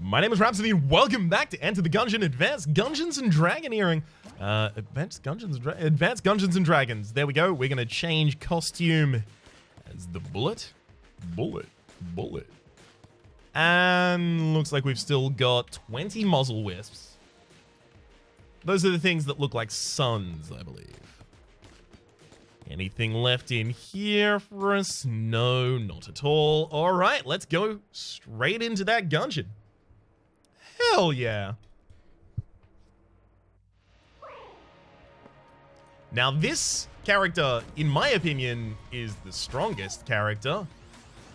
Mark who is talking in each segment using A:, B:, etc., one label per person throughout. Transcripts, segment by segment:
A: My name is Rhapsody, and welcome back to Enter the Gungeon Advanced Gungeons and Dragoneering. Advanced Gungeons and Dragons. There we go. We're going to change costume as the Bullet. And looks like we've still got 20 muzzle wisps. Those are the things that look like suns, I believe. Anything left in here for us? No, not at all. All right, let's go straight into that Gungeon. Hell yeah. Now this character, in my opinion, is the strongest character.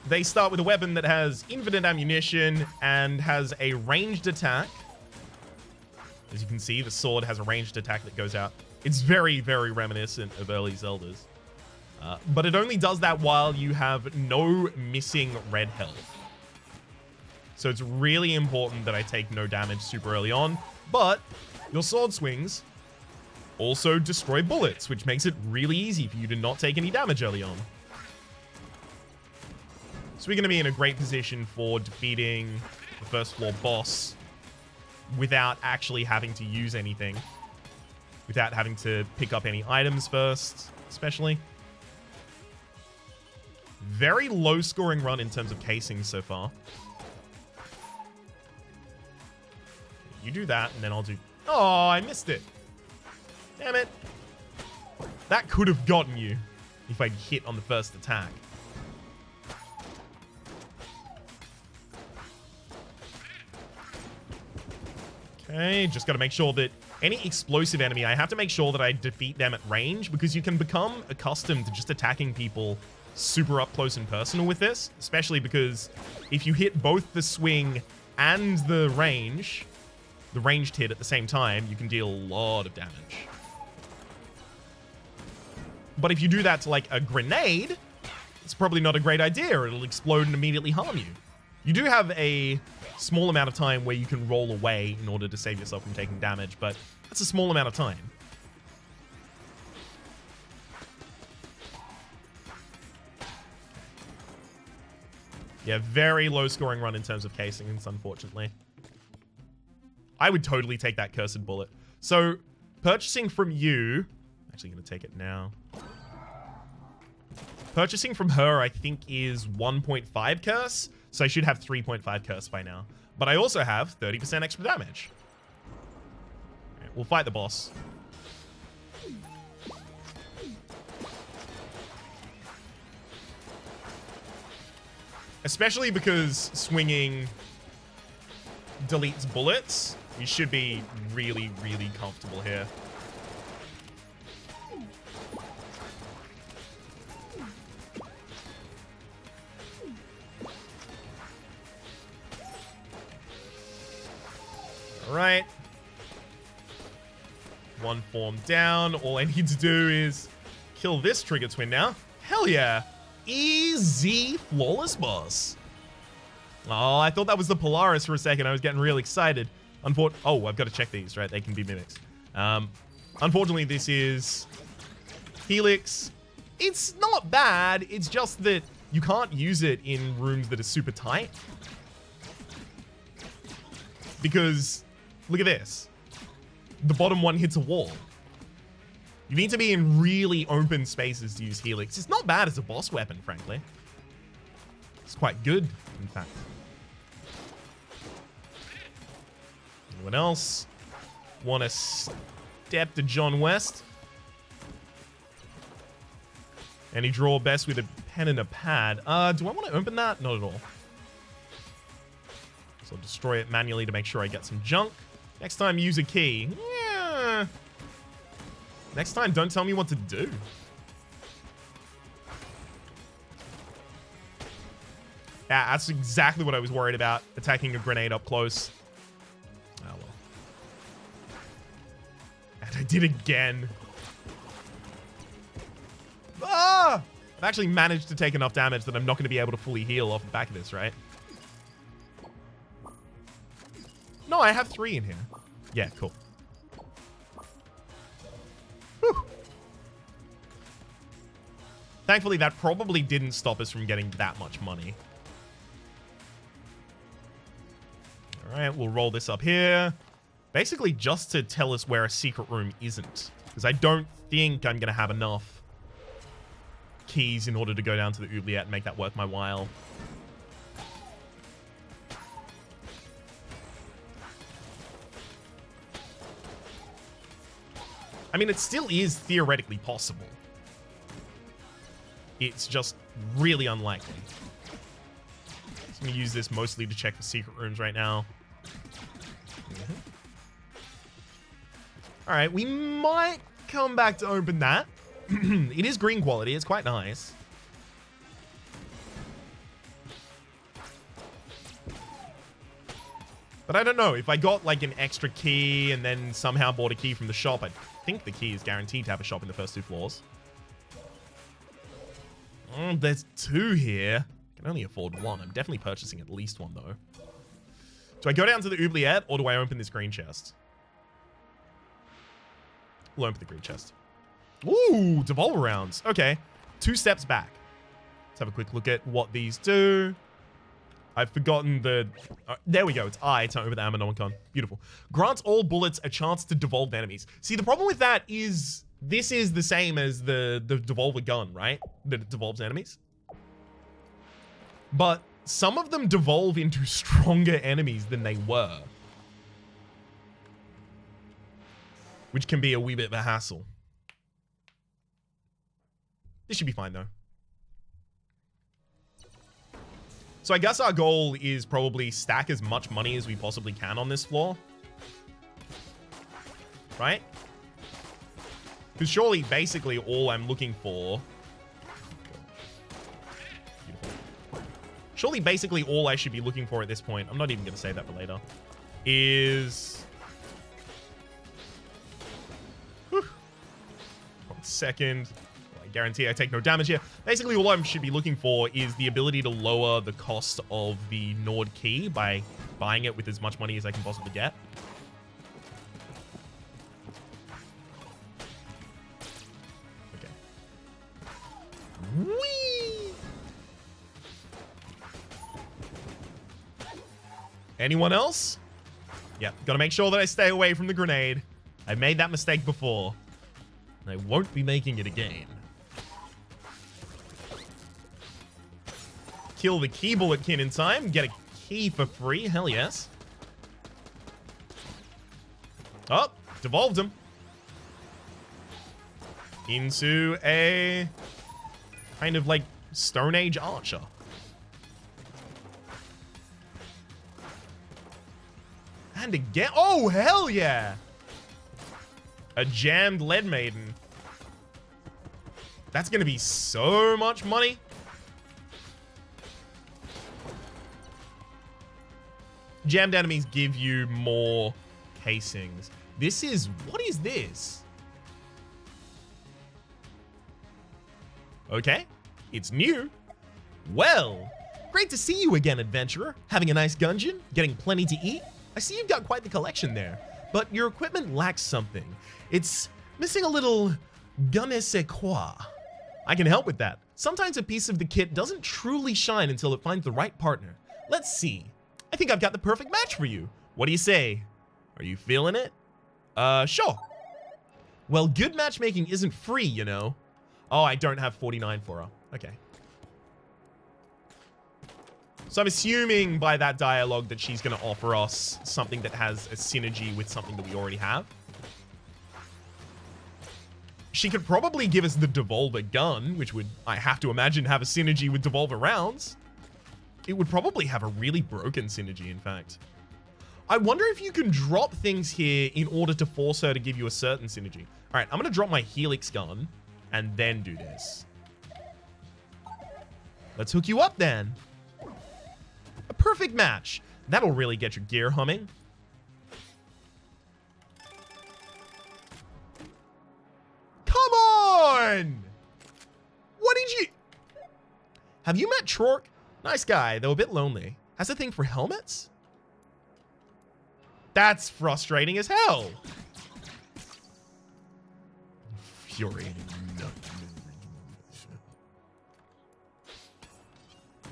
A: They start with a weapon that has infinite ammunition and has a ranged attack. As you can see, the sword has a ranged attack that goes out. It's very, very reminiscent of early Zeldas. But it only does that while you have no missing red health. So it's really important that I take no damage super early on. But your sword swings also destroy bullets, which makes it really easy for you to not take any damage early on. So we're going to be in a great position for defeating the first floor boss without actually having to use anything. Without having to pick up any items first, especially. Very low scoring run in terms of casing so far. You do that, and then I'll do... Oh, I missed it. Damn it. That could have gotten you if I'd hit on the first attack. Okay, just got to make sure that any explosive enemy, I have to make sure that I defeat them at range, because you can become accustomed to just attacking people super up close and personal with this, especially because if you hit both the swing and the ranged hit at the same time, you can deal a lot of damage. But if you do that to like a grenade, it's probably not a great idea. It'll explode and immediately harm you. You do have a small amount of time where you can roll away in order to save yourself from taking damage, but that's a small amount of time. Yeah, very low scoring run in terms of casings, unfortunately. I would totally take that cursed bullet. So, purchasing from you... I'm actually going to take it now. Purchasing from her, I think, is 1.5 curse. So I should have 3.5 curse by now. But I also have 30% extra damage. Right, we'll fight the boss. Especially because swinging deletes bullets. You should be really, really comfortable here. Alright. One form down. All I need to do is kill this trigger twin now. Hell yeah. Easy, flawless boss. Oh, I thought that was the Polaris for a second. I was getting real excited. Oh, I've got to check these, right? They can be mimics. Unfortunately, this is Helix. It's not bad. It's just that you can't use it in rooms that are super tight. Because, look at this. The bottom one hits a wall. You need to be in really open spaces to use Helix. It's not bad as a boss weapon, frankly. It's quite good, in fact. Anyone else want to step to John West? And he draw best with a pen and a pad. Do I want to open that? Not at all. So I'll destroy it manually to make sure I get some junk. Next time, use a key. Yeah. Next time, don't tell me what to do. Yeah, that's exactly what I was worried about. Attacking a grenade up close. Oh, well. And I did again. Ah! I've actually managed to take enough damage that I'm not going to be able to fully heal off the back of this, right? No, I have 3 in here. Yeah, cool. Whew. Thankfully, that probably didn't stop us from getting that much money. All All right, we'll roll this up here. Basically just to tell us where a secret room isn't. Because I don't think I'm going to have enough keys in order to go down to the oubliette and make that worth my while. I mean, it still is theoretically possible. It's just really unlikely. I'm going to use this mostly to check for secret rooms right now. All right, we might come back to open that. It is green quality. It's quite nice. But I don't know. If I got like an extra key and then somehow bought a key from the shop, I think the key is guaranteed to have a shop in the first 2 floors. There's 2 here. I can only afford 1. I'm definitely purchasing at least 1 though. Do I go down to the oubliette or do I open this green chest? We'll open the green chest. Ooh, devolver rounds. Okay. 2 steps back. Let's have a quick look at what these do. I've forgotten the... there we go. It's I to open the Ammonomicon. Beautiful. Grants all bullets a chance to devolve enemies. See, the problem with that is this is the same as the devolver gun, right? That it devolves enemies. But some of them devolve into stronger enemies than they were. Which can be a wee bit of a hassle. This should be fine, though. So I guess our goal is probably stack as much money as we possibly can on this floor. Right? Because surely, basically, all I'm looking for... Surely, basically, all I should be looking for at this point, I'm not even going to say that for later, is... 1 second. I guarantee I take no damage here. Basically, all I should be looking for is the ability to lower the cost of the Nord key by buying it with as much money as I can possibly get. Okay. Whee! Anyone else? Yeah, gotta make sure that I stay away from the grenade. I've made that mistake before. I won't be making it again. Kill the key bullet kin in time. Get a key for free. Hell yes. Oh, devolved him. Into a kind of like Stone Age archer. And again. Oh, hell yeah. A jammed lead maiden. That's going to be so much money. Jammed enemies give you more casings. This is... What is this? Okay. It's new. Well, great to see you again, adventurer. Having a nice Gungeon? Getting plenty to eat? I see you've got quite the collection there. But your equipment lacks something. It's missing a little je ne sais quoi. I can help with that. Sometimes a piece of the kit doesn't truly shine until it finds the right partner. Let's see. I think I've got the perfect match for you. What do you say? Are you feeling it? Sure. Well, good matchmaking isn't free, you know. Oh, I don't have 49 for her. Okay. So I'm assuming by that dialogue that she's going to offer us something that has a synergy with something that we already have. She could probably give us the Devolver gun, which would, I have to imagine, have a synergy with Devolver rounds. It would probably have a really broken synergy, in fact. I wonder if you can drop things here in order to force her to give you a certain synergy. All right, I'm going to drop my Helix gun and then do this. Let's hook you up then. A perfect match. That'll really get your gear humming. Come on! What did you... Have you met Trork? Nice guy, though a bit lonely. Has a thing for helmets? That's frustrating as hell. Infuriating.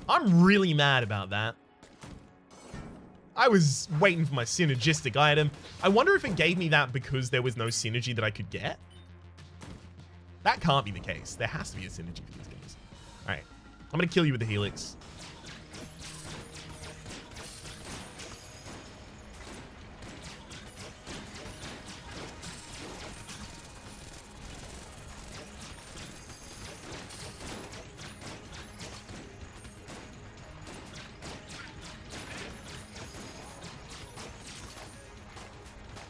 A: I'm really mad about that. I was waiting for my synergistic item. I wonder if it gave me that because there was no synergy that I could get. That can't be the case. There has to be a synergy for these guys. All right. I'm going to kill you with the Helix.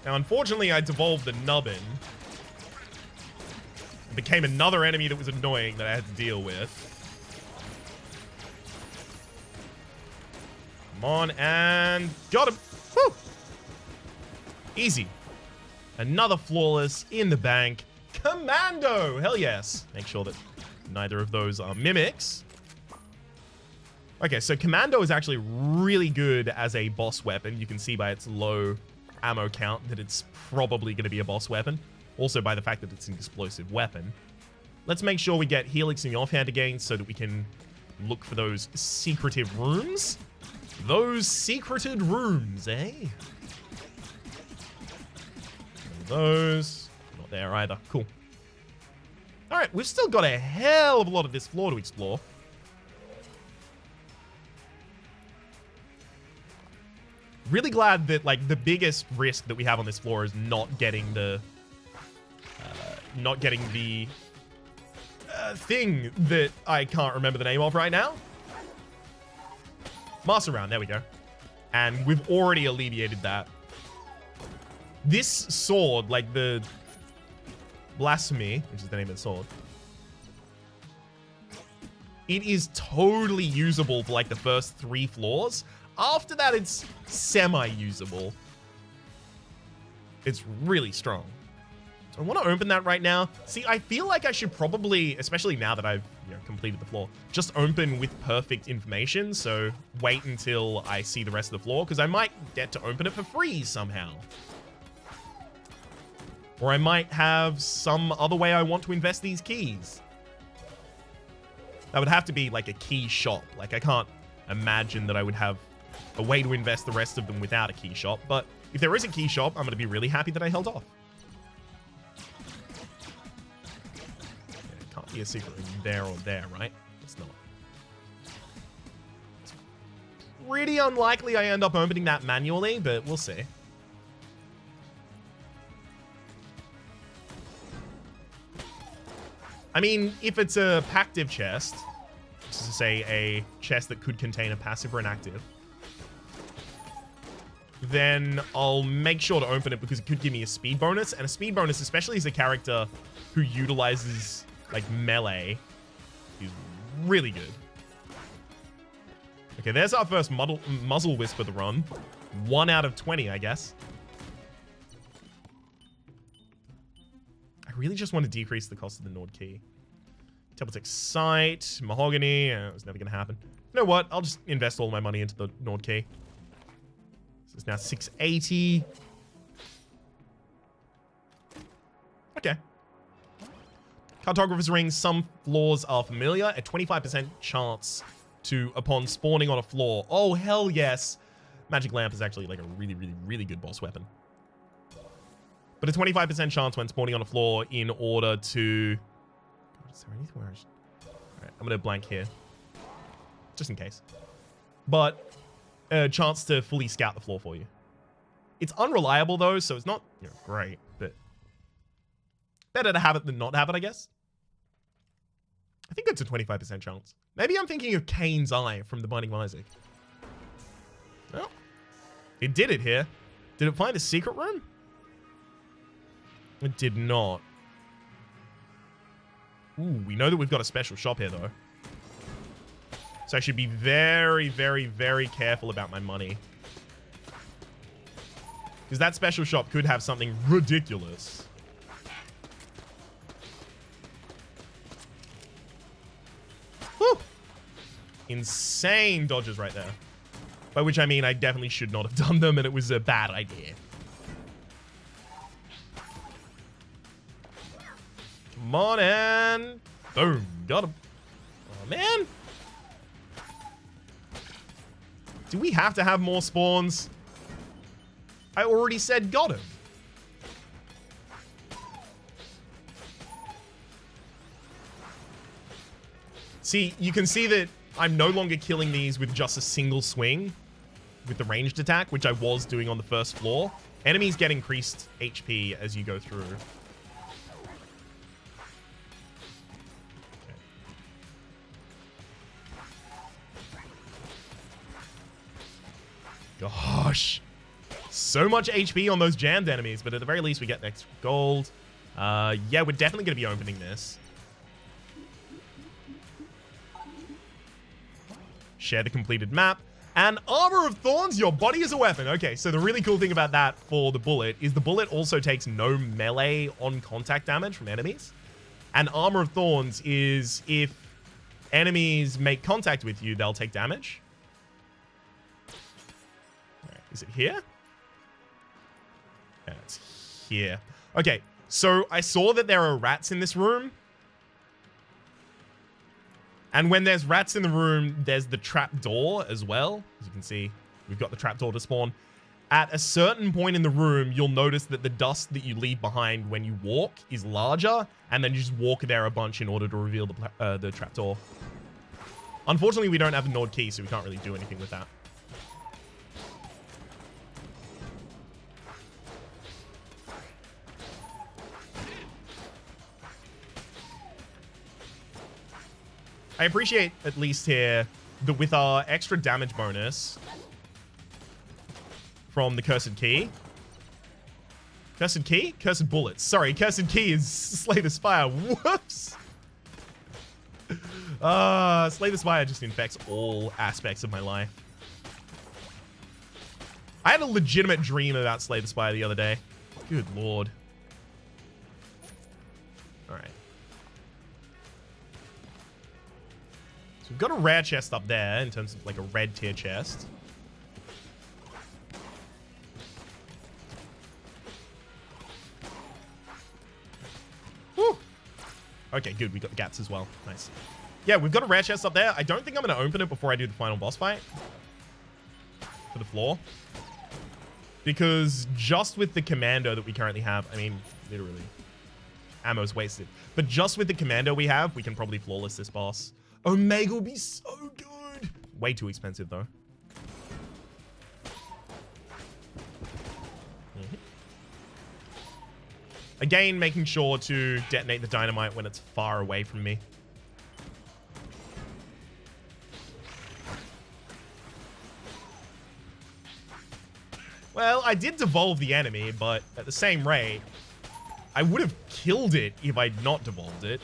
A: Now, unfortunately, I devolved the nubbin. It became another enemy that was annoying that I had to deal with. Come on, and got him. Woo! Easy. Another flawless in the bank. Commando! Hell yes. Make sure that neither of those are mimics. Okay, so Commando is actually really good as a boss weapon. You can see by its low ammo count that it's probably going to be a boss weapon. Also by the fact that it's an explosive weapon. Let's make sure we get Helix in the offhand again so that we can look for those secretive rooms. Those secreted rooms, eh? Those. Not there either. Cool. Alright, we've still got a hell of a lot of this floor to explore. Really glad that, like, the biggest risk that we have on this floor is not getting the thing that I can't remember the name of right now. Master Round, there we go. And we've already alleviated that. This sword, like the Blasphemy, which is the name of the sword, it is totally usable for like the first 3 floors. After that, it's semi-usable. It's really strong. So I want to open that right now. See, I feel like I should probably, especially now that I've completed the floor, just open with perfect information. So wait until I see the rest of the floor, because I might get to open it for free somehow. Or I might have some other way I want to invest these keys. That would have to be like a key shop. Like, I can't imagine that I would have a way to invest the rest of them without a key shop. But if there is a key shop, I'm going to be really happy that I held off. Yeah, can't be a secret room there or there, right? It's not. It's pretty unlikely I end up opening that manually, but we'll see. I mean, if it's a pactive chest, which is to say a chest that could contain a passive or an active, then I'll make sure to open it because it could give me a speed bonus. And a speed bonus, especially as a character who utilizes, like, melee, is really good. Okay, there's our first muzzle wisp of the run. 1 out of 20, I guess. I really just want to decrease the cost of the Nord key. Tabletech Sight, Mahogany, it was never going to happen. You know what? I'll just invest all my money into the Nord key. So it's now 680. Okay. Cartographers Rings, some floors are familiar. A 25% chance to, upon spawning on a floor. Oh, hell yes. Magic Lamp is actually like a really, really, really good boss weapon. But a 25% chance when spawning on a floor in order to... God, is there anything where I should... Alright, I'm going to blank here. Just in case. But a chance to fully scout the floor for you. It's unreliable though, so it's not great, but better to have it than not have it, I guess. I think it's a 25% chance. Maybe I'm thinking of Kane's Eye from The Binding of Isaac. Well, it did it here. Did it find a secret room? It did not. Ooh, we know that we've got a special shop here, though. So I should be very, very, very careful about my money. Because that special shop could have something ridiculous. Whew. Insane dodges right there. By which I mean I definitely should not have done them, and it was a bad idea. Come on, and boom, got him. Oh, man. Do we have to have more spawns? I already said got him. See, you can see that I'm no longer killing these with just a single swing with the ranged attack, which I was doing on the first floor. Enemies get increased HP as you go through. Gosh. So much HP on those jammed enemies, but at the very least we get extra gold. Yeah, we're definitely going to be opening this. Share the completed map. And Armor of Thorns, your body is a weapon. Okay, so the really cool thing about that for the bullet is the bullet also takes no melee on contact damage from enemies. And Armor of Thorns is if enemies make contact with you, they'll take damage. Is it here? Yeah, it's here. Okay, so I saw that there are rats in this room. And when there's rats in the room, there's the trap door as well. As you can see, we've got the trap door to spawn. At a certain point in the room, you'll notice that the dust that you leave behind when you walk is larger, and then you just walk there a bunch in order to reveal the trap door. Unfortunately, we don't have a Nord key, so we can't really do anything with that. I appreciate, at least here, that with our extra damage bonus from the Cursed Key. Cursed Key? Cursed Bullets. Sorry, Cursed Key is Slay the Spire. Whoops! Slay the Spire just infects all aspects of my life. I had a legitimate dream about Slay the Spire the other day. Good lord. Alright. So we've got a rare chest up there in terms of like a red tier chest. Woo! Okay, good. We got the gaps as well. Nice. Yeah, we've got a rare chest up there. I don't think I'm going to open it before I do the final boss fight for the floor. Because just with the commando that we currently have, I mean, literally, ammo's wasted. But just with the commando we have, we can probably flawless this boss. Omega will be so good. Way too expensive, though. Again, making sure to detonate the dynamite when it's far away from me. Well, I did devolve the enemy, but at the same rate, I would have killed it if I'd not devolved it.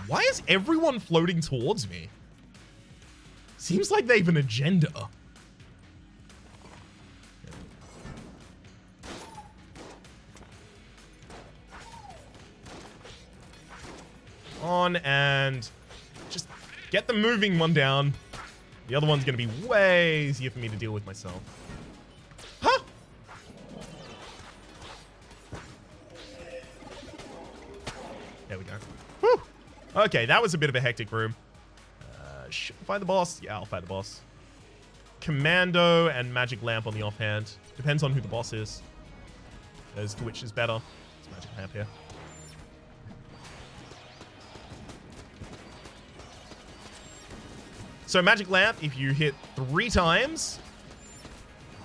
A: Why is everyone floating towards me? Seems like they have an agenda. On and just get the moving one down. The other one's going to be way easier for me to deal with myself. Huh? There we go. Whew. Okay, that was a bit of a hectic room. Should I fight the boss? Yeah, I'll fight the boss. Commando and Magic Lamp on the offhand. Depends on who the boss is. As to which is better. It's Magic Lamp here. So Magic Lamp, if you hit 3 times,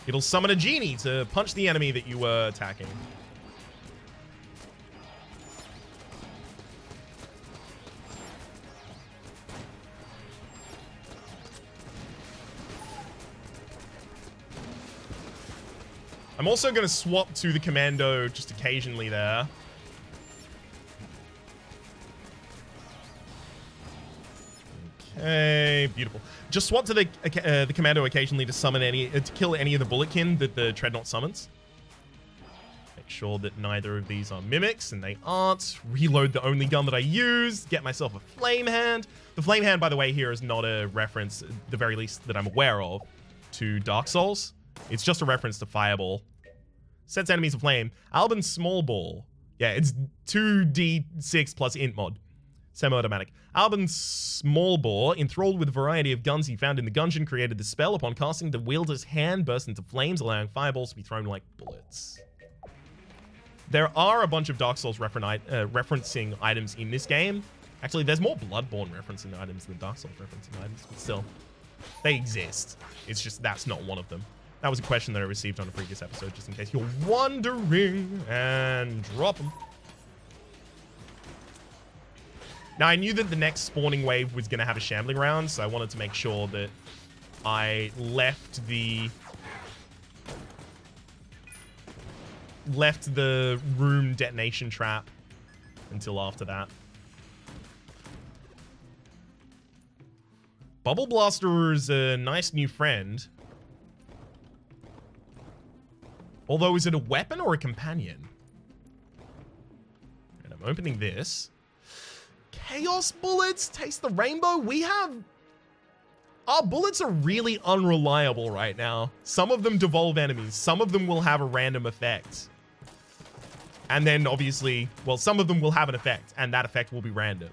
A: it'll summon a genie to punch the enemy that you were attacking. I'm also going to swap to the commando just occasionally there. Okay, beautiful. Just swap to the commando occasionally to summon to kill any of the bulletkin that the Treadnought summons. Make sure that neither of these are mimics, and they aren't. Reload the only gun that I used. Get myself a flame hand. The flame hand, by the way, here is not a reference, at the very least that I'm aware of, to Dark Souls. It's just a reference to Fireball. Sets enemies aflame. Albin Small Ball. Yeah, it's 2d6 plus int mod. Semi-automatic. Albin's small bore, enthralled with a variety of guns he found in the Gungeon, created the spell. Upon casting, the wielder's hand burst into flames, allowing fireballs to be thrown like bullets. There are a bunch of Dark Souls referencing items in this game. Actually, there's more Bloodborne referencing items than Dark Souls referencing items, but still, they exist. It's just that's not one of them. That was a question that I received on a previous episode, just in case you're wondering, and drop them. Now, I knew that the next spawning wave was going to have a shambling round, so I wanted to make sure that I left the room detonation trap until after that. Bubble Blaster is a nice new friend. Although, is it a weapon or a companion? And I'm opening this. Chaos bullets, taste the rainbow. Our bullets are really unreliable right now. Some of them devolve enemies. Some of them will have a random effect. And then obviously, well, some of them will have an effect and that effect will be random.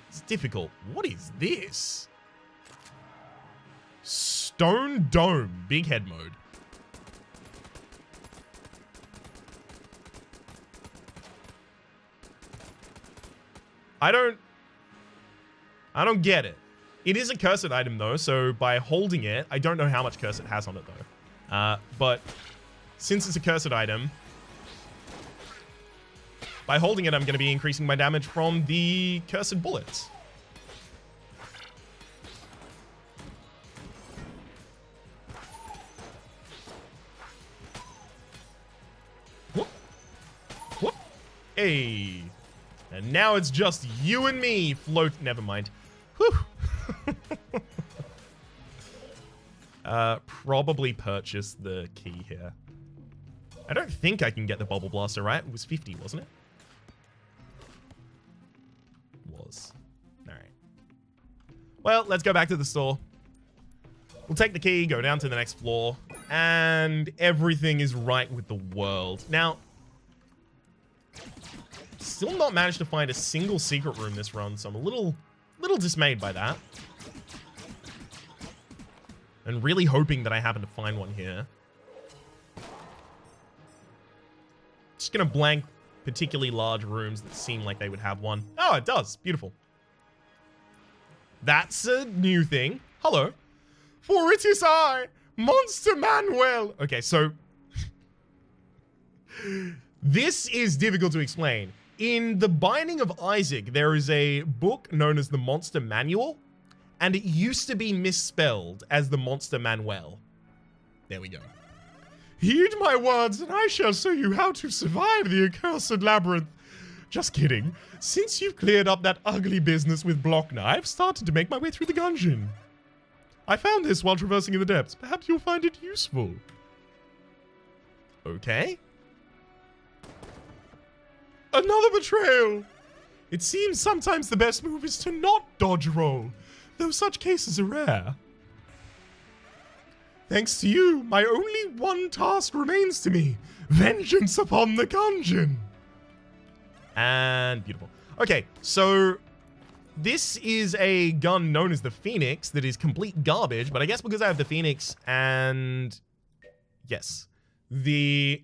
A: It's difficult. What is this? Stone Dome, big head mode. I don't get it. It is a cursed item though, so by holding it, I don't know how much curse it has on it though. But since it's a cursed item, by holding it, I'm going to be increasing my damage from the cursed bullets. Whoop. Whoop. Hey. And now it's just you and me float. Never mind. Whew. Probably purchase the key here. I don't think I can get the Bubble Blaster, right? It was 50, wasn't it? Was. All right. Well, let's go back to the store. We'll take the key, go down to the next floor, and everything is right with the world. Now, still not managed to find a single secret room this run, so I'm a little dismayed by that. And really hoping that I happen to find one here. Just gonna blank particularly large rooms that seem like they would have one. Oh, it does. Beautiful. That's a new thing. Hello. For it is I, Monster Manuel. Okay, so this is difficult to explain. In The Binding of Isaac, there is a book known as the Monster Manual, and it used to be misspelled as the Monster Manuel. There we go. Heed my words, and I shall show you how to survive the accursed labyrinth. Just kidding. Since you've cleared up that ugly business with Blockner, I've started to make my way through the Gungeon. I found this while traversing in the depths. Perhaps you'll find it useful. Okay. Another betrayal! It seems sometimes the best move is to not dodge roll, though such cases are rare. Thanks to you, my only one task remains to me. Vengeance upon the Gungeon. And beautiful. Okay, so this is a gun known as the Phoenix that is complete garbage, but I guess because I have the Phoenix and yes, the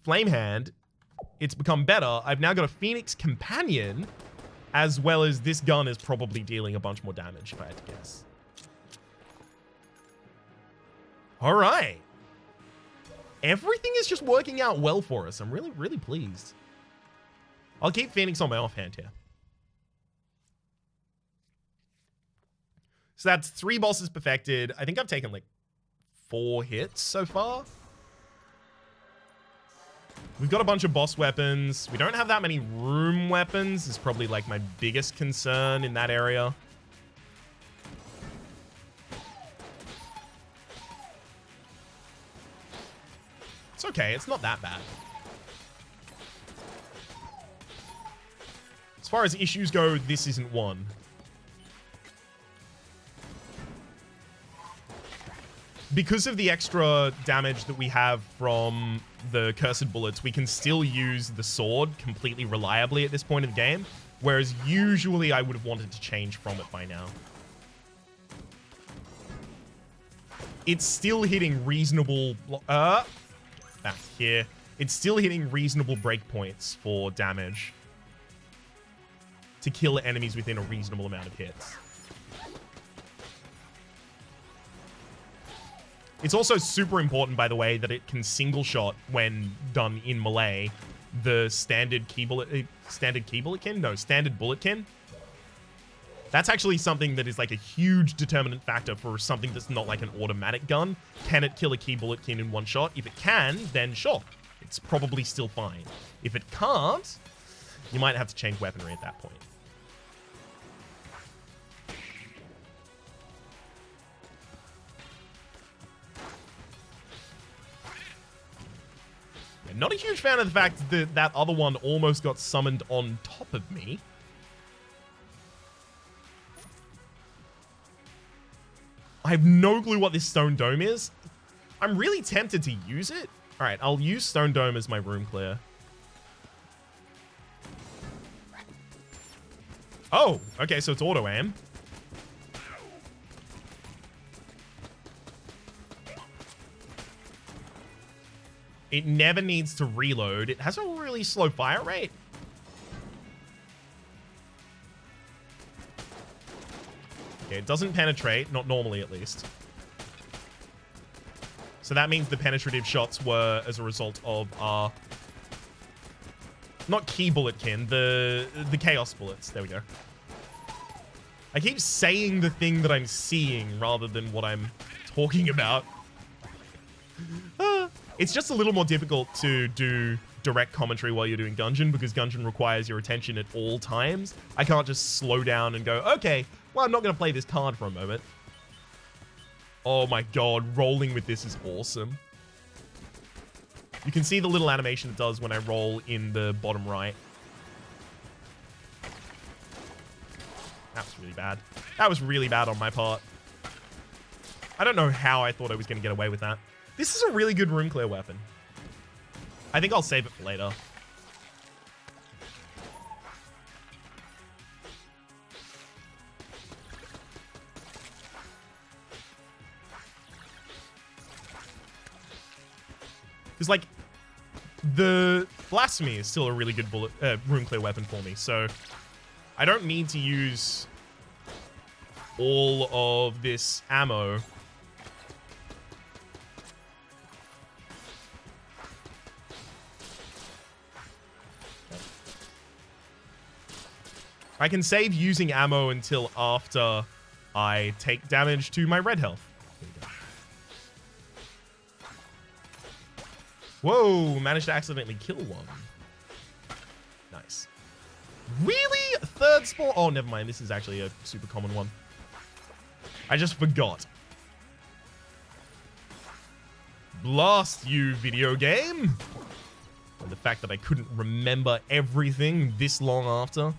A: Flame Hand, it's become better. I've now got a Phoenix Companion, as well as this gun is probably dealing a bunch more damage, if I had to guess. All right. Everything is just working out well for us. I'm really, really pleased. I'll keep Phoenix on my offhand here. So that's 3 bosses perfected. I think I've taken like 4 hits so far. We've got a bunch of boss weapons. We don't have that many room weapons. Is probably like my biggest concern in that area. It's okay. It's not that bad. As far as issues go, this isn't one. Because of the extra damage that we have from the Cursed Bullets, we can still use the sword completely reliably at this point in the game, whereas usually I would have wanted to change from it by now. It's still hitting reasonable... back here. It's still hitting reasonable breakpoints for damage to kill enemies within a reasonable amount of hits. It's also super important, by the way, that it can single shot when done in melee the standard bulletkin. That's actually something that is like a huge determinant factor for something that's not like an automatic gun. Can it kill a key bulletkin in one shot? If it can, then sure, it's probably still fine. If it can't, you might have to change weaponry at that point. Not a huge fan of the fact that that other one almost got summoned on top of me. I have no clue what this stone dome is. I'm really tempted to use it. All right, I'll use stone dome as my room clear. Oh, okay, so it's auto aim. It never needs to reload. It has a really slow fire rate. Okay, it doesn't penetrate, not normally at least. So that means the penetrative shots were as a result of our... Not key bulletkin, the chaos bullets. There we go. I keep saying the thing that I'm seeing rather than what I'm talking about. It's just a little more difficult to do direct commentary while you're doing Gungeon because Gungeon requires your attention at all times. I can't just slow down and go, okay, well, I'm not going to play this card for a moment. Oh my god, rolling with this is awesome. You can see the little animation it does when I roll in the bottom right. That was really bad. That was really bad on my part. I don't know how I thought I was going to get away with that. This is a really good room clear weapon. I think I'll save it for later. Because, like, the Blasphemy is still a really good room clear weapon for me, so I don't need to use all of this ammo. I can save using ammo until after I take damage to my red health. Whoa, managed to accidentally kill one. Nice. Really? Third spawn? Oh, never mind. This is actually a super common one. I just forgot. Blast you, video game. And the fact that I couldn't remember everything this long after.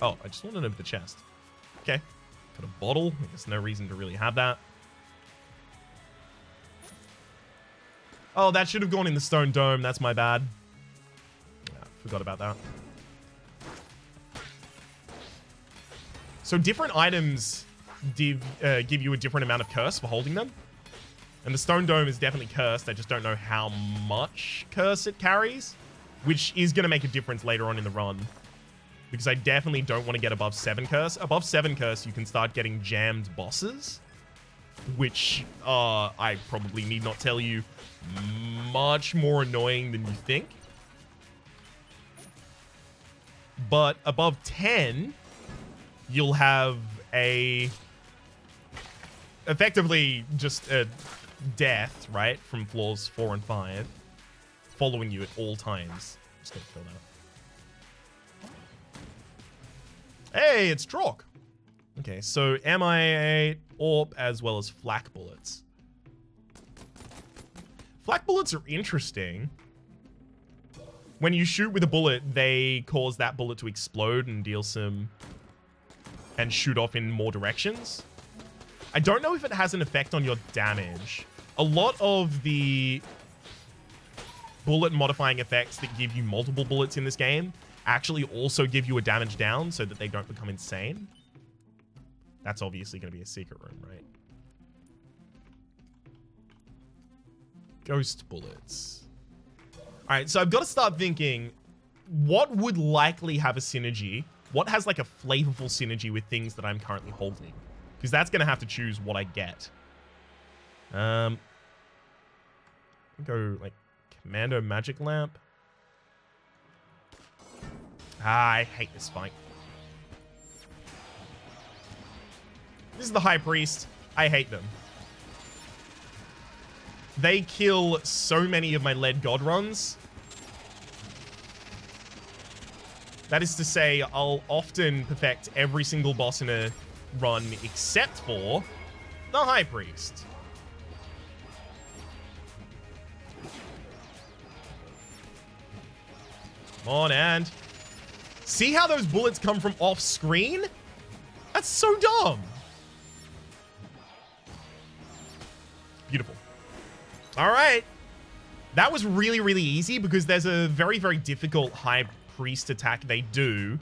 A: Oh, I just want to know the chest. Okay. Got a bottle. I guess no reason to really have that. Oh, that should have gone in the stone dome. That's my bad. Yeah, forgot about that. So different items give you a different amount of curse for holding them. And the stone dome is definitely cursed. I just don't know how much curse it carries, which is going to make a difference later on in the run. Because I definitely don't want to get above 7 curse. Above 7 curse, you can start getting jammed bosses, which I probably need not tell you, much more annoying than you think. But above 10, you'll have effectively just a death, right, from floors 4 and 5, following you at all times. Just gonna kill that. Hey, it's Chalk. Okay, so MIA, AWP, as well as Flak Bullets. Flak Bullets are interesting. When you shoot with a bullet, they cause that bullet to explode and deal some... and shoot off in more directions. I don't know if it has an effect on your damage. A lot of the bullet modifying effects that give you multiple bullets in this game actually also give you a damage down so that they don't become insane. That's obviously going to be a secret room, right? Ghost bullets. All right, so I've got to start thinking, what would likely have a synergy? What has like a flavorful synergy with things that I'm currently holding? Because that's going to have to choose what I get. Go like Commando Magic Lamp. I hate this fight. This is the High Priest. I hate them. They kill so many of my lead god runs. That is to say, I'll often perfect every single boss in a run except for the High Priest. Come on, and see how those bullets come from off screen? That's so dumb. Beautiful. All right. That was really, really easy because there's a very, very difficult High Priest attack they do.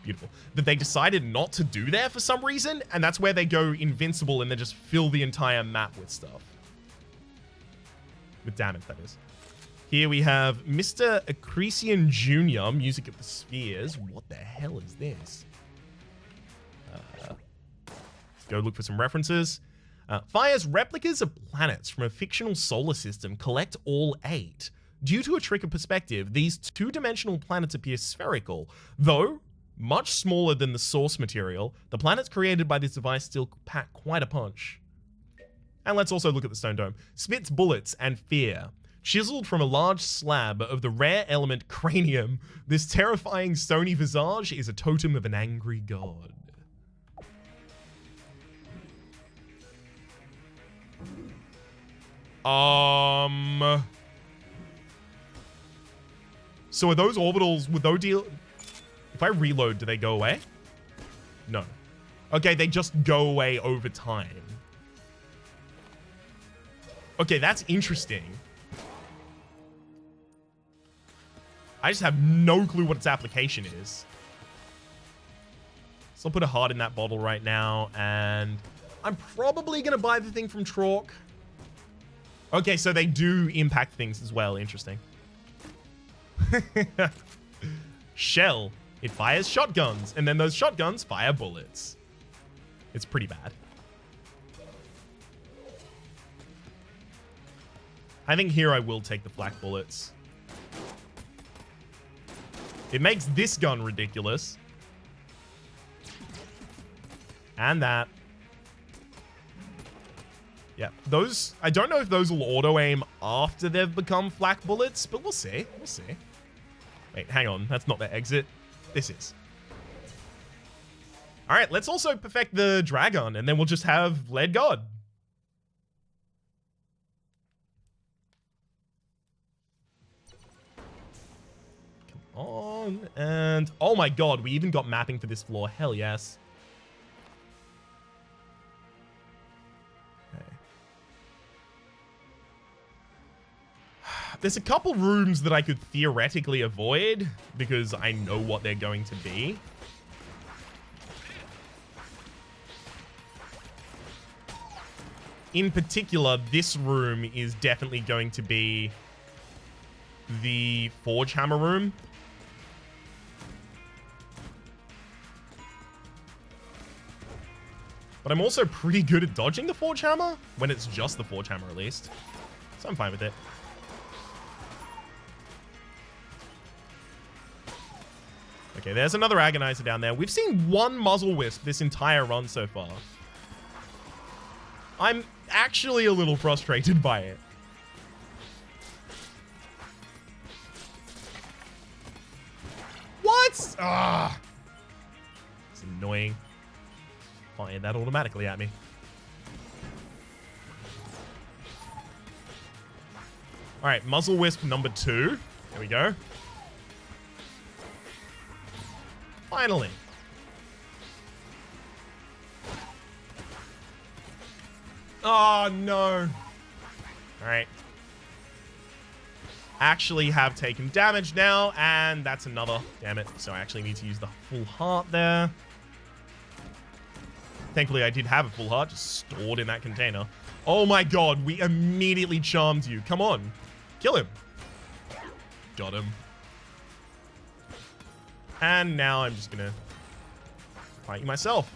A: Beautiful. That they decided not to do there for some reason, and that's where they go invincible and then just fill the entire map with stuff. With damage, that is. Here we have Mr. Acrisian Jr., Music of the Spheres. What the hell is this? Let's go look for some references. Fires replicas of planets from a fictional solar system. Collect all 8. Due to a trick of perspective, these two-dimensional planets appear spherical. Though much smaller than the source material, the planets created by this device still pack quite a punch. And let's also look at the stone dome. Spits bullets and fear. Chiseled from a large slab of the rare element cranium, this terrifying stony visage is a totem of an angry god. So are those orbitals, would those deal... If I reload, do they go away? No. Okay, they just go away over time. Okay, that's interesting. I just have no clue what its application is. So I'll put a heart in that bottle right now, and I'm probably going to buy the thing from Chalk. Okay, so they do impact things as well. Interesting. Shell. It fires shotguns, and then those shotguns fire bullets. It's pretty bad. I think here I will take the Flak Bullets. It makes this gun ridiculous. And that. Yeah, those... I don't know if those will auto-aim after they've become Flak Bullets, but we'll see. We'll see. Wait, hang on. That's not the exit. This is. All right, let's also perfect the Dragon, and then we'll just have Lead God. Come on, and... Oh my god, we even got mapping for this floor. Hell yes. There's a couple rooms that I could theoretically avoid because I know what they're going to be. In particular, this room is definitely going to be the Forge Hammer room. But I'm also pretty good at dodging the Forge Hammer when it's just the Forge Hammer, at least. So I'm fine with it. Okay, there's another Agonizer down there. We've seen one Muzzle Wisp this entire run so far. I'm actually a little frustrated by it. What? Ah, it's annoying. Firing that automatically at me. All right, Muzzle Wisp number 2. There we go. Finally. Oh, no. All right. actually have taken damage now, and that's another. Damn it. So I actually need to use the full heart there. Thankfully, I did have a full heart just stored in that container. Oh my god, we immediately charmed you. Come on. Kill him. Got him. And now I'm just gonna fight you myself.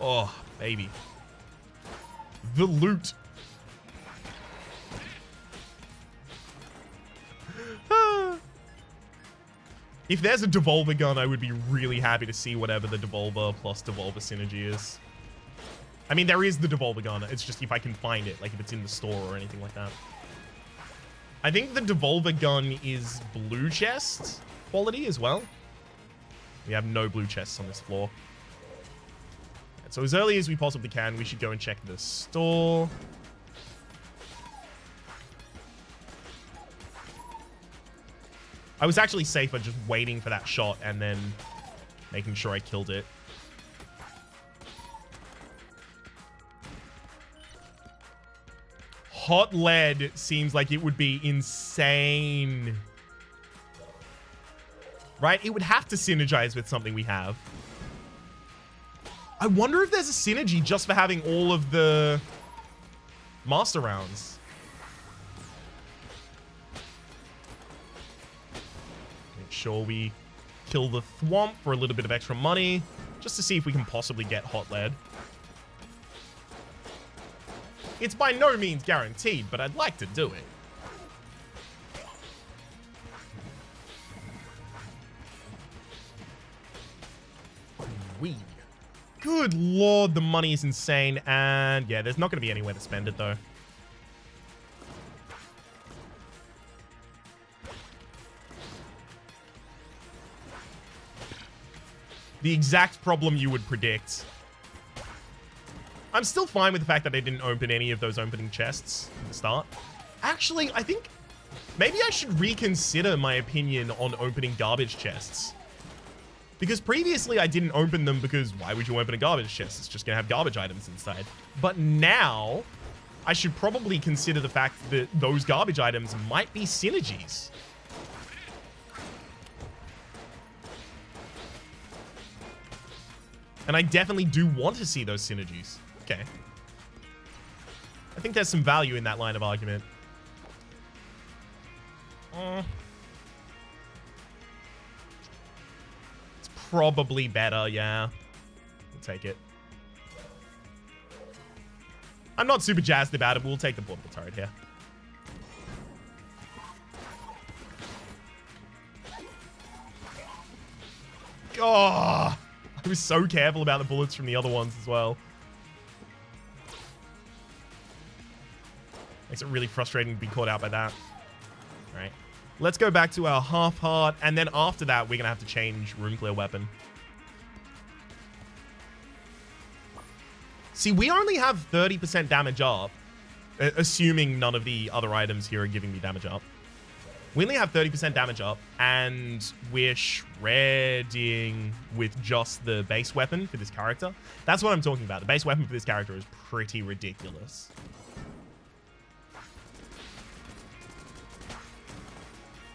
A: Oh, baby. The loot. If there's a Devolver gun, I would be really happy to see whatever the Devolver plus Devolver synergy is. I mean, there is the Devolver gun. It's just if I can find it, like if it's in the store or anything like that. I think the Devolver gun is blue chest quality as well. We have no blue chests on this floor. So as early as we possibly can, we should go and check the store. I was actually safer just waiting for that shot and then making sure I killed it. Hot lead seems like it would be insane. Right? It would have to synergize with something we have. I wonder if there's a synergy just for having all of the master rounds. Make sure we kill the thwomp for a little bit of extra money, just to see if we can possibly get hot lead. It's by no means guaranteed, but I'd like to do it. Good lord, the money is insane. And yeah, there's not going to be anywhere to spend it, though. The exact problem you would predict. I'm still fine with the fact that I didn't open any of those opening chests at the start. Actually, I think maybe I should reconsider my opinion on opening garbage chests. Because previously I didn't open them because why would you open a garbage chest? It's just going to have garbage items inside. But now I should probably consider the fact that those garbage items might be synergies. And I definitely do want to see those synergies. Okay. I think there's some value in that line of argument. It's probably better, yeah. We'll take it. I'm not super jazzed about it, but we'll take the portable turret here. Oh, I was so careful about the bullets from the other ones as well. Makes it really frustrating to be caught out by that. All right. Let's go back to our half heart, and then after that, we're going to have to change room clear weapon. See, we only have 30% damage up, assuming none of the other items here are giving me damage up. We only have 30% damage up, and we're shredding with just the base weapon for this character. That's what I'm talking about. The base weapon for this character is pretty ridiculous.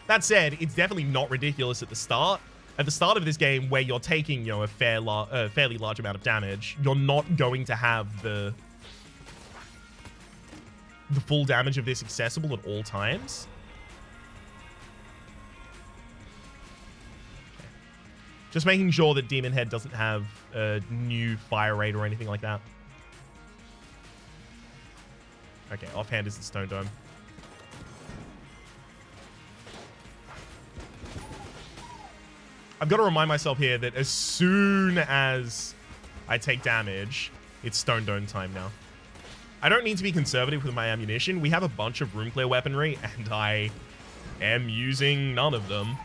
A: That said, it's definitely not ridiculous at the start. At the start of this game, where you're taking, you know, a fairly large amount of damage, you're not going to have the full damage of this accessible at all times. Okay. Just making sure that Demon Head doesn't have a new fire rate or anything like that. Okay, offhand is the Stone Dome. I've got to remind myself here that as soon as I take damage, it's Stone Dome time now. I don't need to be conservative with my ammunition. We have a bunch of room clear weaponry, and I am using none of them.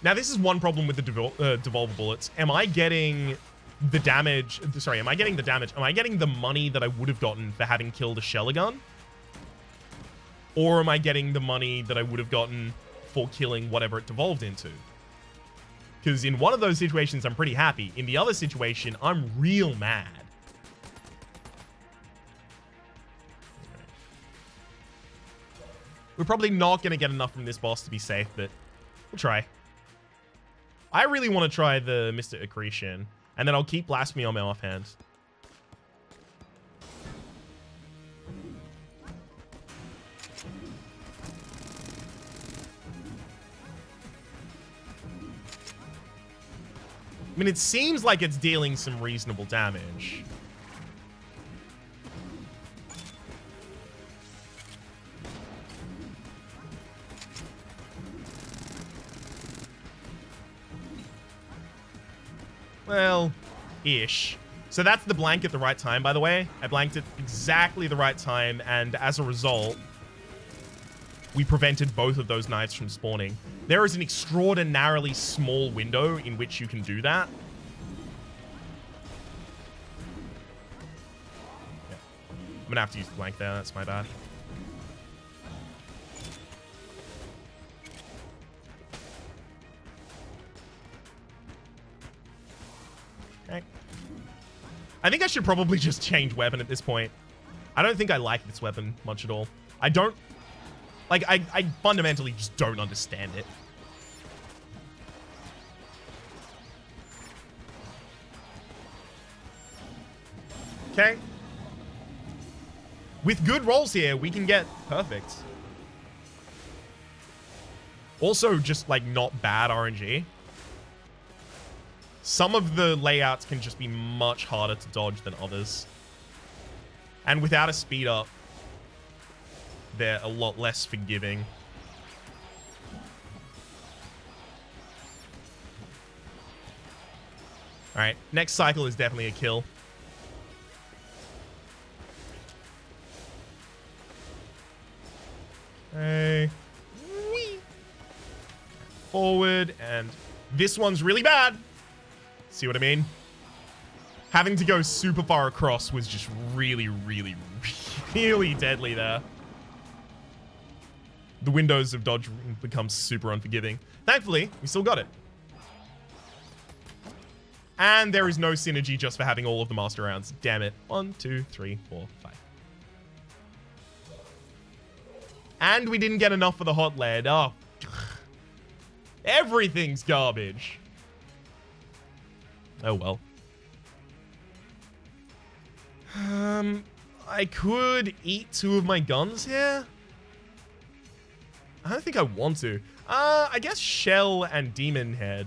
A: Now, this is one problem with the Devolver Bullets. Am I getting the damage? Sorry, am I getting the damage? Am I getting the money that I would have gotten for having killed a Sheller gun? Or am I getting the money that I would have gotten for killing whatever it devolved into? Because in one of those situations, I'm pretty happy. In the other situation, I'm real mad. We're probably not going to get enough from this boss to be safe, but we'll try. I really want to try the Mr. Accretion, and then I'll keep Blasphemy on my offhand. I mean, it seems like it's dealing some reasonable damage. Well, ish. So that's the blank at the right time, by the way. I blanked at exactly the right time, and as a result, we prevented both of those knives from spawning. There is an extraordinarily small window in which you can do that. Yeah. I'm gonna have to use the blank there, that's my bad. Okay. I think I should probably just change weapon at this point. I don't think I like this weapon much at all. I don't... Like, I fundamentally just don't understand it. Okay. With good rolls here, we can get perfect. Also, just, like, not bad RNG. Some of the layouts can just be much harder to dodge than others. And without a speed up, they're a lot less forgiving. Alright, next cycle is definitely a kill. Okay. Whee! Forward, and this one's really bad. See what I mean? Having to go super far across was just really, really, really deadly there. The windows of dodge become super unforgiving. Thankfully, we still got it. And there is no synergy just for having all of the master rounds. Damn it. 1, 2, 3, 4, 5. And we didn't get enough for the hot lead. Oh. Everything's garbage. Oh well. I could eat 2 of my guns here. I don't think I want to. I guess Shell and Demon Head.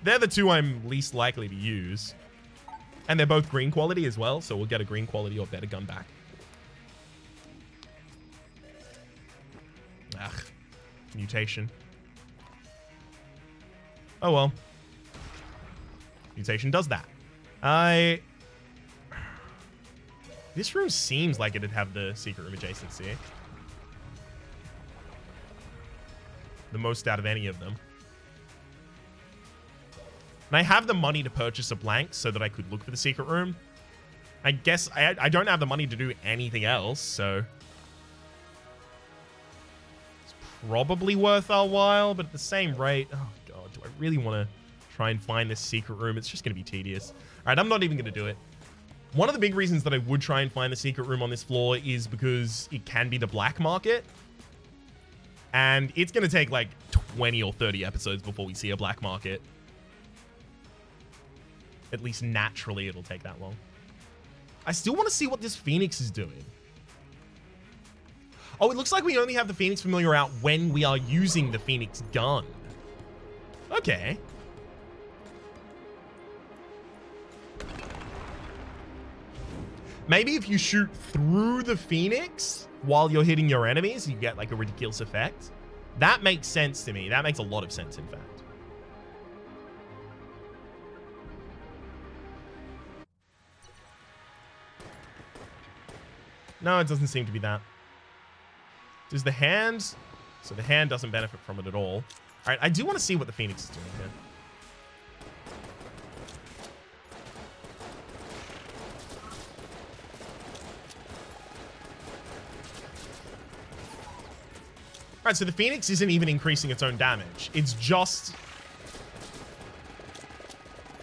A: They're the 2 I'm least likely to use. And they're both green quality as well, so we'll get a green quality or better gun back. Ugh. Mutation. Oh well. Mutation does that. This room seems like it'd have the secret room adjacency. The most out of any of them. And I have the money to purchase a blank so that I could look for the secret room. I guess I don't have the money to do anything else, so it's probably worth our while, but at the same rate, oh god, do I really want to try and find this secret room? It's just going to be tedious. All right, I'm not even going to do it. One of the big reasons that I would try and find the secret room on this floor is because it can be the black market. And it's going to take like 20 or 30 episodes before we see a black market. At least naturally, it'll take that long. I still want to see what this Phoenix is doing. Oh, it looks like we only have the Phoenix Familiar out when we are using the Phoenix gun. Okay. Maybe if you shoot through the Phoenix while you're hitting your enemies, you get like a ridiculous effect. That makes sense to me. That makes a lot of sense, in fact. No, it doesn't seem to be that. Does the hand... So the hand doesn't benefit from it at all. All right, I do want to see what the Phoenix is doing here. Right, so the Phoenix isn't even increasing its own damage. It's just...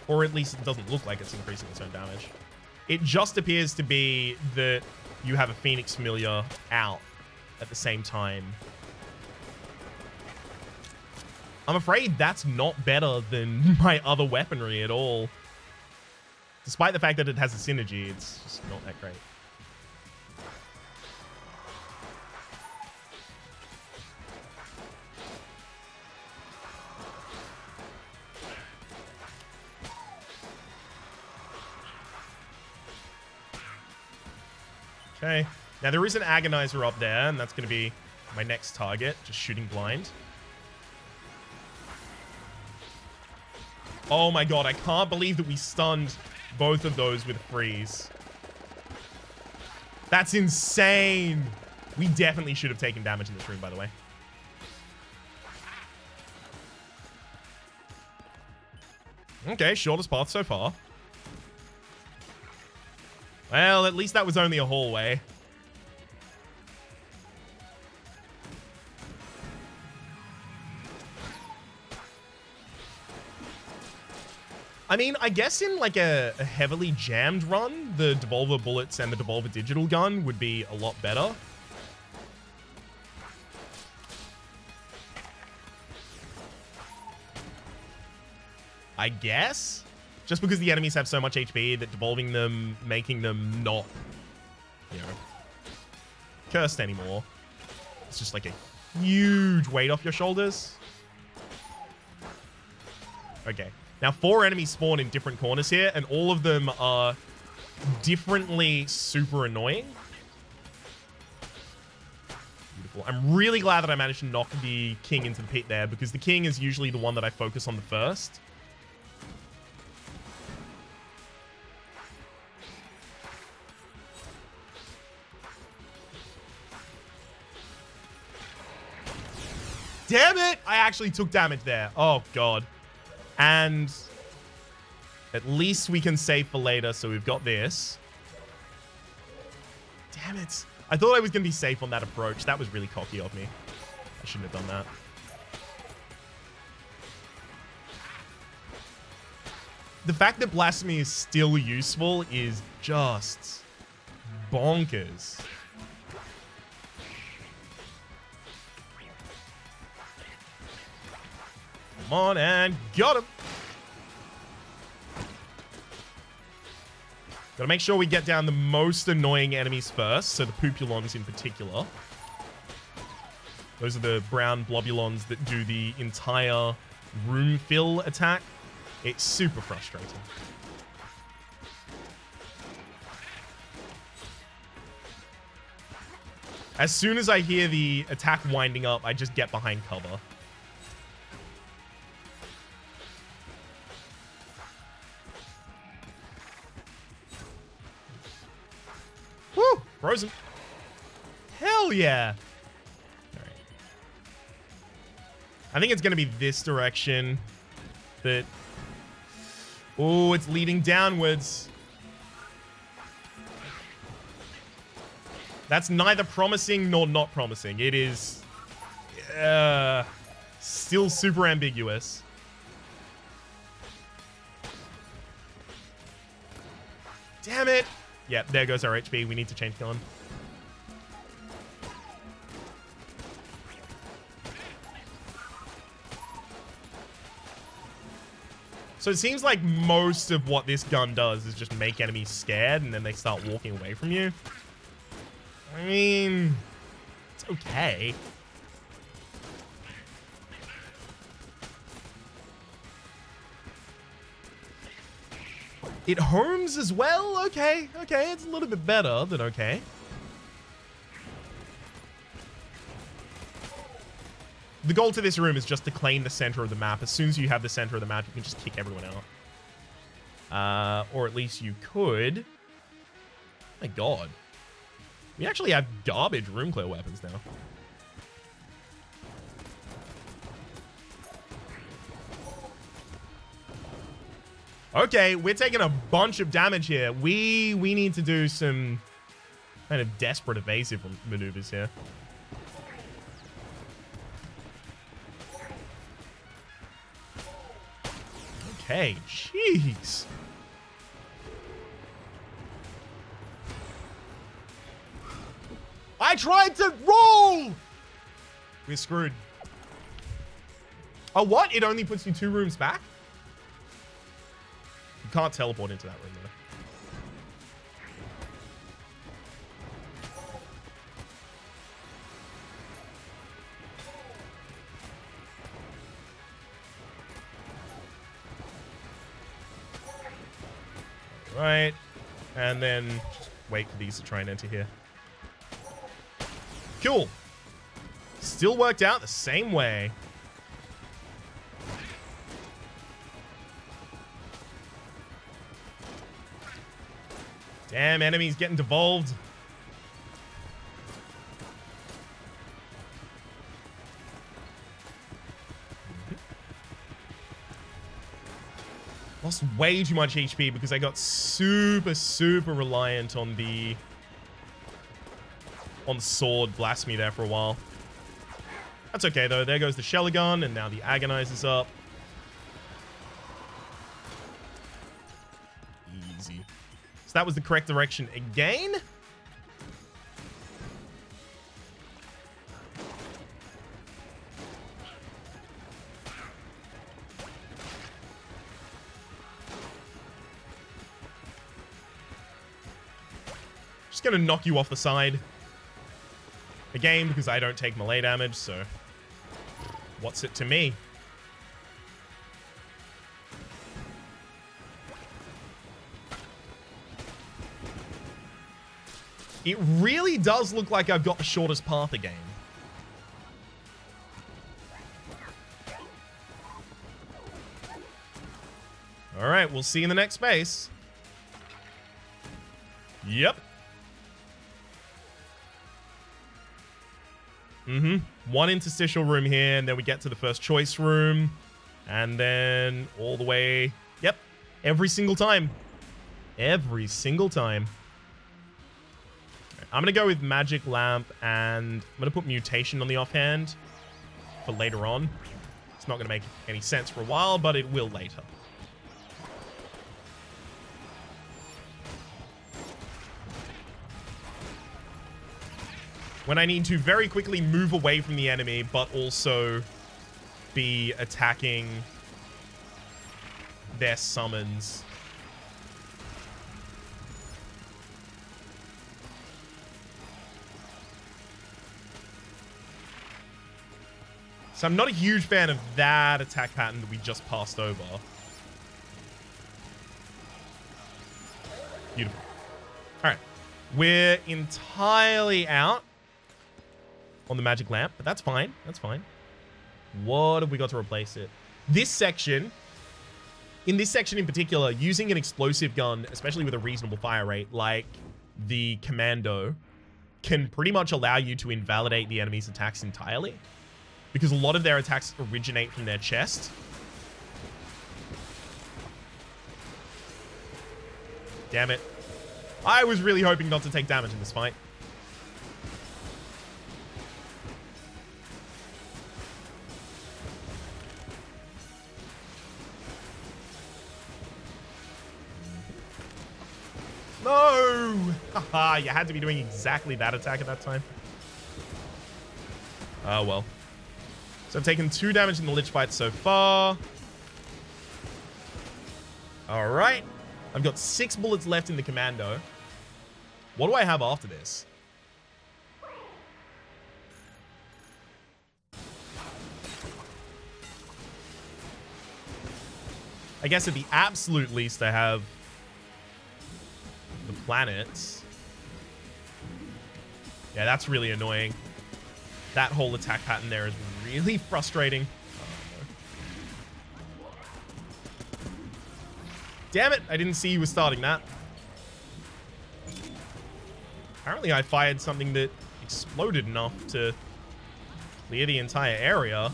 A: Or at least it doesn't look like it's increasing its own damage. It just appears to be that you have a Phoenix familiar out at the same time. I'm afraid that's not better than my other weaponry at all. Despite the fact that it has a synergy, it's just not that great. Okay. Now, there is an Agonizer up there, and that's going to be my next target, just shooting blind. Oh my god, I can't believe that we stunned both of those with freeze. That's insane. We definitely should have taken damage in this room, by the way. Okay, shortest path so far. Well, at least that was only a hallway. I mean, I guess in like a heavily jammed run, the Devolver Bullets and the Devolver Digital Gun would be a lot better. I guess? Just because the enemies have so much HP that devolving them, making them not, you know, cursed anymore. It's just like a huge weight off your shoulders. Okay. Now, 4 enemies spawn in different corners here, and all of them are differently super annoying. Beautiful. I'm really glad that I managed to knock the king into the pit there, because the king is usually the one that I focus on the first. Damn it! I actually took damage there. Oh, God. And at least we can save for later, so we've got this. Damn it. I thought I was going to be safe on that approach. That was really cocky of me. I shouldn't have done that. The fact that Blasphemy is still useful is just bonkers. Come on, and got him. Gotta make sure we get down the most annoying enemies first, so the Poopulons in particular. Those are the brown Blobulons that do the entire room fill attack. It's super frustrating. As soon as I hear the attack winding up, I just get behind cover. Woo! Frozen. Hell yeah! Alright. I think it's going to be this direction. That... Oh, it's leading downwards. That's neither promising nor not promising. It is... still super ambiguous. Damn it! Yep, there goes our HP. We need to change gun. So it seems like most of what this gun does is just make enemies scared and then they start walking away from you. I mean, it's okay. It homes as well? Okay, okay, it's a little bit better than okay. The goal to this room is just to claim the center of the map. As soon as you have the center of the map, you can just kick everyone out. Or at least you could. Oh my god. We actually have garbage room clear weapons now. Okay, we're taking a bunch of damage here. We need to do some kind of desperate evasive maneuvers here. okay. Jeez. I tried to roll! We're screwed. Oh, what? It only puts you 2 rooms back? You can't teleport into that room, though. Right. And then just wait for these to try and enter here. Cool. Still worked out the same way. Damn, enemies getting devolved. Lost way too much HP because I got super, super reliant on the sword blasphemy there for a while. That's okay, though. There goes the Shelligun, and now the Agonizer's up. Easy. So that was the correct direction again. Just gonna knock you off the side. Again, because I don't take melee damage, so what's it to me? It really does look like I've got the shortest path again. All right, we'll see in the next space. Yep. One interstitial room here, and then we get to the first choice room. And then all the way... Yep. Every single time. Every single time. I'm going to go with Magic Lamp, and I'm going to put Mutation on the offhand for later on. It's not going to make any sense for a while, but it will later. When I need to very quickly move away from the enemy, but also be attacking their summons. So I'm not a huge fan of that attack pattern that we just passed over. Beautiful. All right. We're entirely out on the magic lamp, but that's fine. That's fine. What have we got to replace it? This section, in this section in particular, using an explosive gun, especially with a reasonable fire rate, like the Commando, can pretty much allow you to invalidate the enemy's attacks entirely, because a lot of their attacks originate from their chest. Damn it. I was really hoping not to take damage in this fight. No! Haha, you had to be doing exactly that attack at that time. Oh, well. So I've taken 2 damage in the Lich fight so far. Alright. I've got 6 bullets left in the Commando. What do I have after this? I guess at the absolute least I have the planets. Yeah, that's really annoying. That whole attack pattern there is really frustrating. Oh, no. Damn it, I didn't see you were starting that. Apparently I fired something that exploded enough to clear the entire area.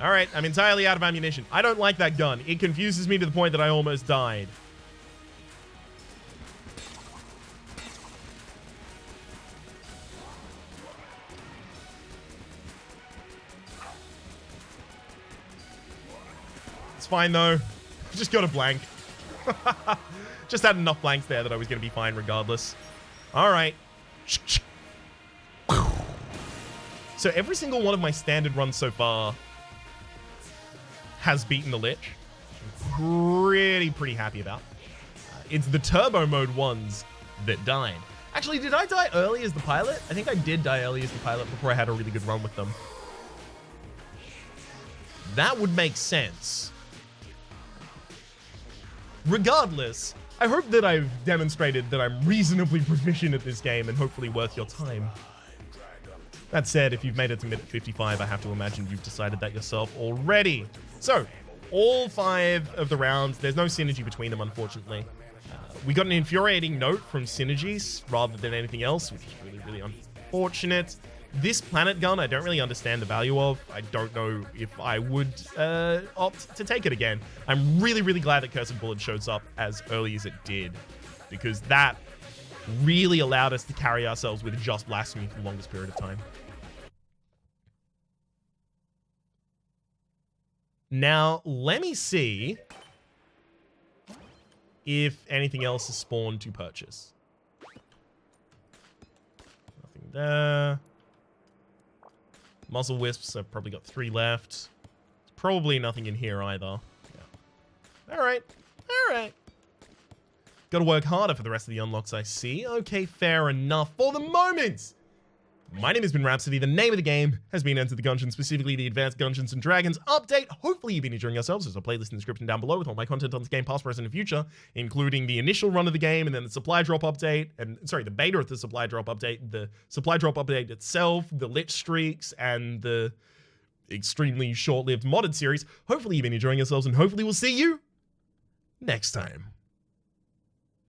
A: Alright, I'm entirely out of ammunition. I don't like that gun. It confuses me to the point that I almost died. It's fine, though. Just got a blank. Just had enough blanks there that I was going to be fine regardless. All right. So every single one of my standard runs so far has beaten the Lich. I'm pretty happy about. It's the turbo mode ones that died. Actually, did I die early as the pilot? I think I did die early as the pilot before I had a really good run with them. That would make sense. Regardless, I hope that I've demonstrated that I'm reasonably proficient at this game and hopefully worth your time. That said, if you've made it to minute 55, I have to imagine you've decided that yourself already. So, all 5 of the rounds, there's no synergy between them, unfortunately. We got an infuriating note from synergies rather than anything else, which is really unfortunate. This planet gun, I don't really understand the value of. I don't know if I would opt to take it again. I'm really glad that Cursed Bullet shows up as early as it did, because that really allowed us to carry ourselves with just Blasphemy for the longest period of time. Now, let me see if anything else is spawned to purchase. Nothing there. Muzzle Wisps, I've probably got 3 left. Probably nothing in here either. Yeah. Alright. Gotta work harder for the rest of the unlocks, I see. Okay, fair enough. For the moment! My name has been Rhapsody. The name of the game has been Enter the Gungeon, specifically the Advanced Gungeons and Dragons update. Hopefully you've been enjoying yourselves. There's a playlist in the description down below with all my content on this game, past, present, and future, including the initial run of the game, and then the supply drop update, and sorry, the beta of the supply drop update, the supply drop update itself, the Lich streaks, and the extremely short-lived modded series. Hopefully you've been enjoying yourselves, and hopefully we'll see you next time.